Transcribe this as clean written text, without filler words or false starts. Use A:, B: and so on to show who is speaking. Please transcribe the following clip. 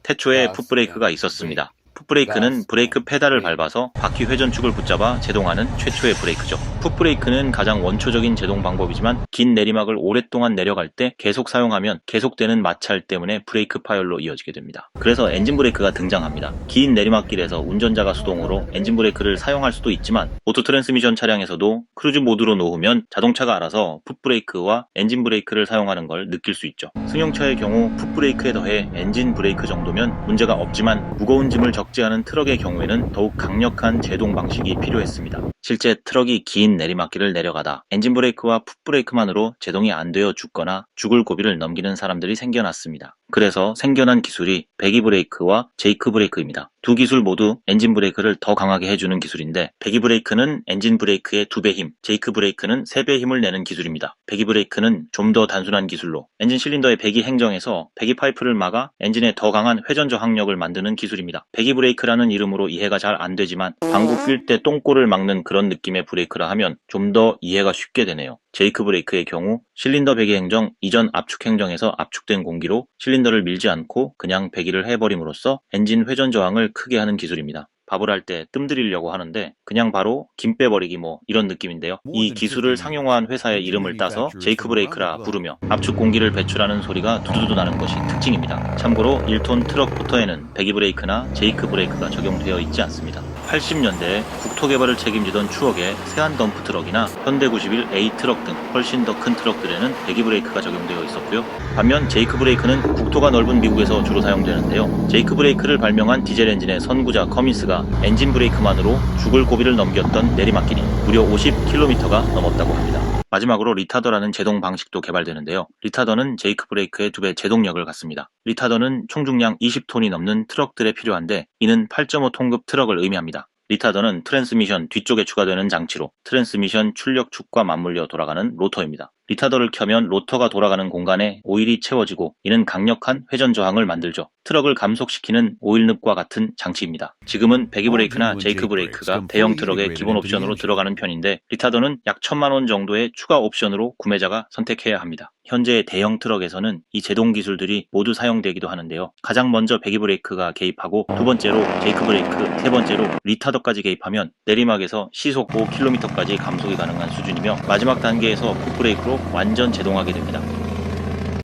A: 태초에 풋브레이크가 있었습니다. 풋브레이크는 브레이크 페달을 밟아서 바퀴 회전축을 붙잡아 제동하는 최초의 브레이크죠. 풋브레이크는 가장 원초적인 제동 방법이지만 긴 내리막을 오랫동안 내려갈 때 계속 사용하면 계속되는 마찰 때문에 브레이크 파열로 이어지게 됩니다. 그래서 엔진 브레이크가 등장합니다. 긴 내리막길에서 운전자가 수동으로 엔진 브레이크를 사용할 수도 있지만 오토 트랜스미션 차량에서도 크루즈 모드로 놓으면 자동차가 알아서 풋브레이크와 엔진 브레이크를 사용하는 걸 느낄 수 있죠. 승용차의 경우 풋브레이크에 더해 엔진 브레이크 정도면 문제가 없지만 무거운 짐을 적지 않은 트럭의 경우에는 더욱 강력한 제동 방식이 필요했습니다. 실제 트럭이 긴 내리막길을 내려가다 엔진 브레이크와 풋브레이크만으로 제동이 안 되어 죽거나 죽을 고비를 넘기는 사람들이 생겨났습니다. 그래서 생겨난 기술이 배기 브레이크와 제이크 브레이크입니다. 두 기술 모두 엔진 브레이크를 더 강하게 해주는 기술인데 배기 브레이크는 엔진 브레이크의 2배 힘, 제이크 브레이크는 3배 힘을 내는 기술입니다. 배기 브레이크는 좀 더 단순한 기술로 엔진 실린더의 배기 행정에서 배기 파이프를 막아 엔진에 더 강한 회전 저항력을 만드는 기술입니다. 배기 브레이크라는 이름으로 이해가 잘 안 되지만 방구 낄 때 똥꼬를 막는 그런 느낌의 브레이크라 하면 좀 더 이해가 쉽게 되네요. 제이크 브레이크의 경우 실린더 배기 행정 이전 압축 행정에서 압축된 공기로 실린더를 밀지 않고 그냥 배기를 해버림으로써 엔진 회전 저항을 크게 하는 기술입니다. 밥을 할 때 뜸들이려고 하는데 그냥 바로 김 빼버리기 이런 느낌인데요. 이 기술을 상용화한 회사의 이름을 따서 제이크 브레이크라 부르며 압축 공기를 배출하는 소리가 두두두 나는 것이 특징입니다. 참고로 1톤 트럭 포터에는 배기 브레이크나 제이크 브레이크가 적용되어 있지 않습니다. 80년대에 국토 개발을 책임지던 추억의 세안 덤프 트럭이나 현대 91 A 트럭 등 훨씬 더 큰 트럭들에는 배기 브레이크가 적용되어 있었고요. 반면 제이크 브레이크는 국토가 넓은 미국에서 주로 사용되는데요. 제이크 브레이크를 발명한 디젤 엔진의 선구자 커민스가 엔진 브레이크만으로 죽을 고비를 넘겼던 내리막길이 무려 50km가 넘었다고 합니다. 마지막으로 리타더라는 제동 방식도 개발되는데요. 리타더는 제이크 브레이크의 2배 제동력을 갖습니다. 리타더는 총중량 20톤이 넘는 트럭들에 필요한데 이는 8.5톤급 트럭을 의미합니다. 리타더는 트랜스미션 뒤쪽에 추가되는 장치로 트랜스미션 출력축과 맞물려 돌아가는 로터입니다. 리타더를 켜면 로터가 돌아가는 공간에 오일이 채워지고 이는 강력한 회전 저항을 만들죠. 트럭을 감속시키는 오일늪과 같은 장치입니다. 지금은 배기 브레이크나 제이크 브레이크가 대형 트럭의 기본 옵션으로 들어가는 편인데 리타더는 약 1000만원 정도의 추가 옵션으로 구매자가 선택해야 합니다. 현재 대형 트럭에서는 이 제동 기술들이 모두 사용되기도 하는데요. 가장 먼저 배기 브레이크가 개입하고 두 번째로 제이크 브레이크, 세 번째로 리타더까지 개입하면 내리막에서 시속 5km까지 감속이 가능한 수준이며 마지막 단계에서 풋브레이크로 완전 제동하게 됩니다.